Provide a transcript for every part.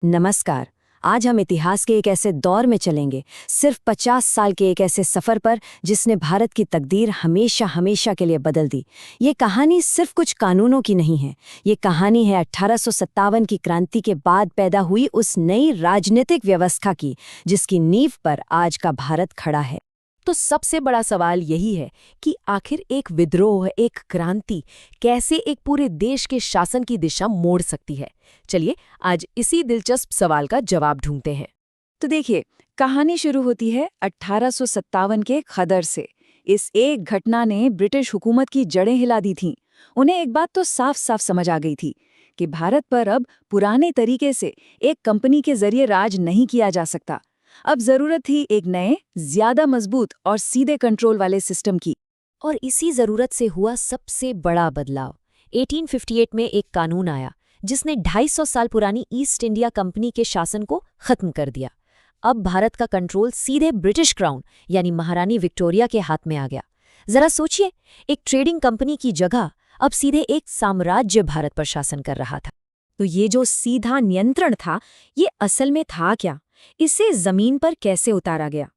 नमस्कार। आज हम इतिहास के एक ऐसे दौर में चलेंगे, सिर्फ 50 साल के एक ऐसे सफर पर जिसने भारत की तकदीर हमेशा हमेशा के लिए बदल दी। ये कहानी सिर्फ कुछ कानूनों की नहीं है, ये कहानी है 1857 की क्रांति के बाद पैदा हुई उस नई राजनीतिक व्यवस्था की, जिसकी नींव पर आज का भारत खड़ा है। तो सबसे बड़ा सवाल यही है कि आखिर एक विद्रोह, एक क्रांति कैसे एक पूरे देश के शासन की दिशा मोड़ सकती है। चलिए आज इसी दिलचस्प सवाल का जवाब ढूंढते हैं। तो देखिए, कहानी शुरू होती है 1857 के खदर से। इस एक घटना ने ब्रिटिश हुकूमत की जड़ें हिला दी थीं। उन्हें एक बात तो साफ साफ समझ आ गई थी कि भारत पर अब पुराने तरीके से एक कंपनी के जरिए राज नहीं किया जा सकता। अब जरूरत थी एक नए, ज्यादा मजबूत और सीधे कंट्रोल वाले सिस्टम की। और इसी जरूरत से हुआ सबसे बड़ा बदलाव। 1858 में एक कानून आया जिसने 250 साल पुरानी ईस्ट इंडिया कंपनी के शासन को खत्म कर दिया। अब भारत का कंट्रोल सीधे ब्रिटिश क्राउन यानी महारानी विक्टोरिया के हाथ में आ गया। जरा सोचिए, एक ट्रेडिंग कंपनी की जगह अब सीधे एक साम्राज्य भारत पर शासन कर रहा था। तो ये जो सीधा नियंत्रण था, ये असल में था क्या? इसे जमीन पर कैसे उतारा गया?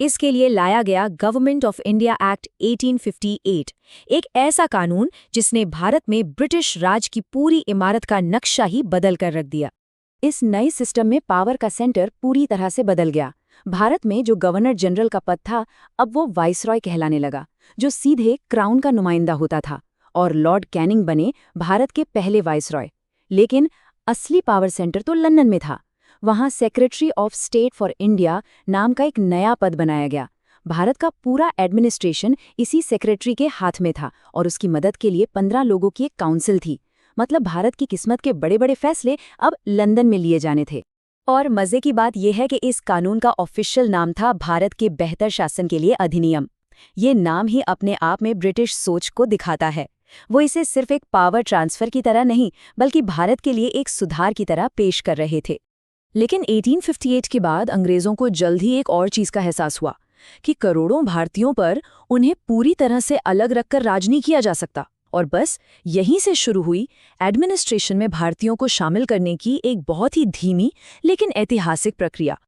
इसके लिए लाया गया गवर्नमेंट ऑफ इंडिया एक्ट 1858, एक ऐसा कानून जिसने भारत में ब्रिटिश राज की पूरी इमारत का नक्शा ही बदल कर रख दिया। इस नए सिस्टम में पावर का सेंटर पूरी तरह से बदल गया। भारत में जो गवर्नर जनरल का पद था, अब वो वाइसरॉय कहलाने लगा, जो सीधे क्राउन का नुमाइंदा होता था, और लॉर्ड कैनिंग बने भारत के पहले वाइसरॉय। लेकिन असली पावर सेंटर तो लंदन में था। वहां secretary of state for India नाम का एक नया पद बनाया गया। भारत का पूरा एडमिनिस्ट्रेशन इसी सेक्रेटरी के हाथ में था, और उसकी मदद के लिए 15 लोगों की एक काउंसिल थी। मतलब भारत की किस्मत के बड़े बड़े फैसले अब लंदन में लिए जाने थे। और मजे की बात यह है कि इस कानून का ऑफिशियल नाम था भारत के बेहतर शासन के लिए अधिनियम। ये नाम ही अपने आप में ब्रिटिश सोच को दिखाता है। वो इसे सिर्फ एक पावर ट्रांसफर की तरह नहीं, बल्कि भारत के लिए एक सुधार की तरह पेश कर रहे थे। लेकिन 1858 के बाद अंग्रेजों को जल्द ही एक और चीज का एहसास हुआ कि करोड़ों भारतीयों पर उन्हें पूरी तरह से अलग रखकर राज नहीं किया जा सकता। और बस यहीं से शुरू हुई एडमिनिस्ट्रेशन में भारतीयों को शामिल करने की एक बहुत ही धीमी लेकिन ऐतिहासिक प्रक्रिया।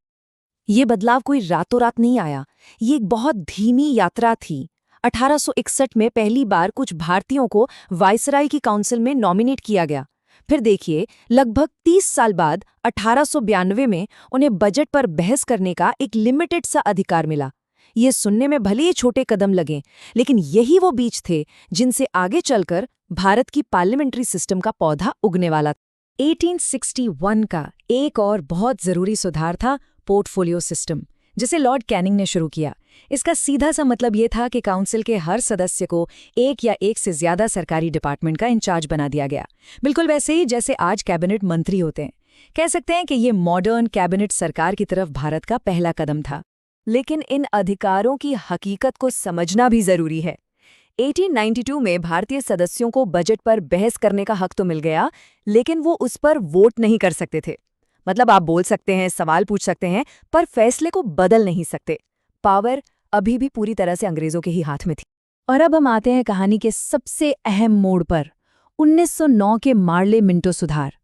ये बदलाव कोई रातों रात नहीं आया, ये एक बहुत धीमी यात्रा थी। 1861 में पहली बार कुछ भारतीयों को वाइसराय की काउंसिल में नॉमिनेट किया गया। फिर देखिए, लगभग 30 साल बाद 1892 में उन्हें बजट पर बहस करने का एक लिमिटेड सा अधिकार मिला। ये सुनने में भले ही छोटे कदम लगें, लेकिन यही वो बीज थे जिनसे आगे चलकर भारत की पार्लियामेंट्री सिस्टम का पौधा उगने वाला था। 1861 का एक और बहुत जरूरी सुधार था पोर्टफोलियो सिस्टम, जिसे लॉर्ड कैनिंग ने शुरू किया। इसका सीधा सा मतलब ये था कि काउंसिल के हर सदस्य को एक या एक से ज्यादा सरकारी डिपार्टमेंट का इंचार्ज बना दिया गया, बिल्कुल वैसे ही जैसे आज कैबिनेट मंत्री होते हैं। कह सकते हैं कि ये मॉडर्न कैबिनेट सरकार की तरफ भारत का पहला कदम था। लेकिन इन अधिकारों की हकीकत को समझना भी जरूरी है। 1892 में भारतीय सदस्यों को बजट पर बहस करने का हक तो मिल गया, लेकिन वो उस पर वोट नहीं कर सकते थे। मतलब आप बोल सकते हैं, सवाल पूछ सकते हैं, पर फैसले को बदल नहीं सकते। पावर अभी भी पूरी तरह से अंग्रेजों के ही हाथ में थी। और अब हम आते हैं कहानी के सबसे अहम मोड़ पर, 1909 के मार्ले मिंटो सुधार।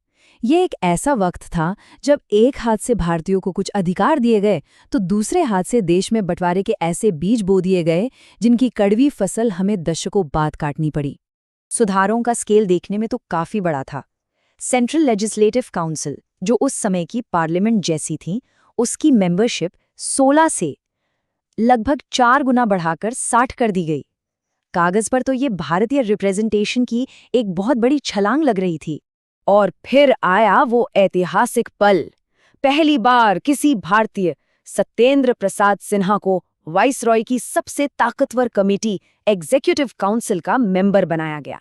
ये एक ऐसा वक्त था जब एक हाथ से भारतीयों को कुछ अधिकार दिए गए, तो दूसरे हाथ से देश में बंटवारे के ऐसे बीज बो दिए गए जिनकी कड़वी फसल हमें दशकों बाद काटनी पड़ी। सुधारों का स्केल देखने में तो काफी बड़ा था। सेंट्रल लेजिस्लेटिव काउंसिल, जो उस समय की पार्लियामेंट जैसी थी, उसकी मेंबरशिप 16 से लगभग 4 गुना बढ़ाकर 60 कर दी गई। कागज पर तो ये भारतीय रिप्रेजेंटेशन की एक बहुत बड़ी छलांग लग रही थी। और फिर आया वो ऐतिहासिक पल। पहली बार किसी भारतीय, सत्येंद्र प्रसाद सिन्हा को वाइसरॉय की सबसे ताकतवर कमेटी एग्जीक्यूटिव काउंसिल का मेंबर बनाया गया।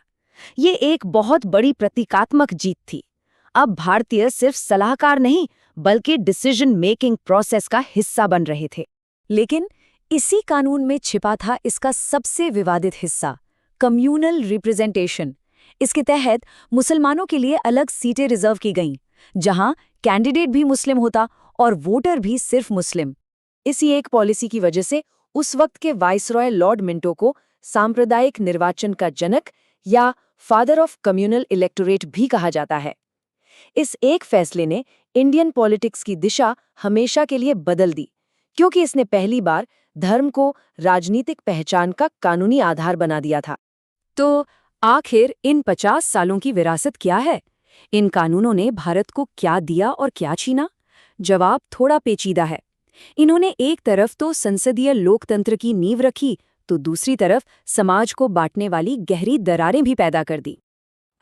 ये एक बहुत बड़ी प्रतीकात्मक जीत थी। अब भारतीय सिर्फ सलाहकार नहीं, बल्कि डिसीजन मेकिंग प्रोसेस का हिस्सा बन रहे थे। लेकिन इसी कानून में छिपा था इसका सबसे विवादित हिस्सा, कम्युनल रिप्रेजेंटेशन। इसके तहत मुसलमानों के लिए अलग सीटें रिजर्व की गईं, जहां कैंडिडेट भी मुस्लिम होता और वोटर भी सिर्फ मुस्लिम। इसी एक पॉलिसी की वजह से उस वक्त के वाइसरॉय लॉर्ड मिंटो को सांप्रदायिक निर्वाचन का जनक या फादर ऑफ कम्युनल इलेक्टोरेट भी कहा जाता है। इस एक फैसले ने इंडियन पॉलिटिक्स की दिशा हमेशा के लिए बदल दी, क्योंकि इसने पहली बार धर्म को राजनीतिक पहचान का कानूनी आधार बना दिया था। तो आखिर इन 50 सालों की विरासत क्या है? इन कानूनों ने भारत को क्या दिया और क्या छीना? जवाब थोड़ा पेचीदा है। इन्होंने एक तरफ तो संसदीय लोकतंत्र की नींव रखी, तो दूसरी तरफ समाज को बांटने वाली गहरी दरारें भी पैदा कर दी।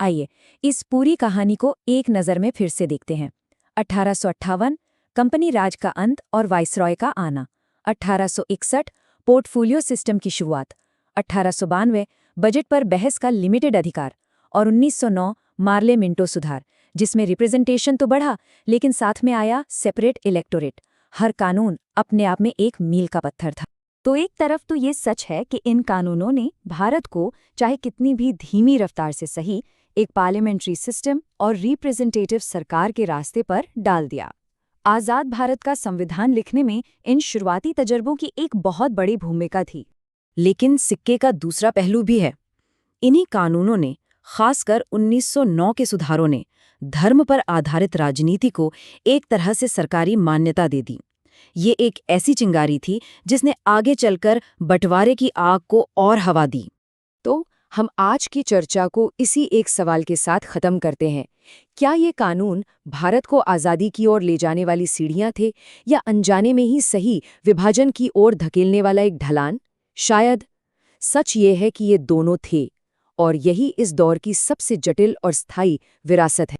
आइए इस पूरी कहानी को एक नज़र में फिर से देखते हैं। 1858 कंपनी राज का अंत और वाइसरॉय का आना। 1861 पोर्टफोलियो सिस्टम की शुरुआत। 1892 बजट पर बहस का लिमिटेड अधिकार। और 1909 मार्ले मिंटो सुधार, जिसमें रिप्रेजेंटेशन तो बढ़ा, लेकिन साथ में आया सेपरेट इलेक्टोरेट। हर कानून अपने आप में एक मील का पत्थर था। तो एक तरफ तो ये सच है कि इन कानूनों ने भारत को, चाहे कितनी भी धीमी रफ्तार से सही, एक पार्लियामेंट्री सिस्टम और रिप्रेजेंटेटिव सरकार के रास्ते पर डाल दिया। आज़ाद भारत का संविधान लिखने में इन शुरुआती तजर्बों की एक बहुत बड़ी भूमिका थी। लेकिन सिक्के का दूसरा पहलू भी है। इन्हीं कानूनों ने, खासकर 1909 के सुधारों ने, धर्म पर आधारित राजनीति को एक तरह से सरकारी मान्यता दे दी। ये एक ऐसी चिंगारी थी जिसने आगे चलकर बंटवारे की आग को और हवा दी। तो हम आज की चर्चा को इसी एक सवाल के साथ खत्म करते हैं। क्या ये कानून भारत को आज़ादी की ओर ले जाने वाली सीढ़ियां थे, या अनजाने में ही सही विभाजन की ओर धकेलने वाला एक ढलान? शायद। सच ये है कि ये दोनों थे, और यही इस दौर की सबसे जटिल और स्थायी विरासत है।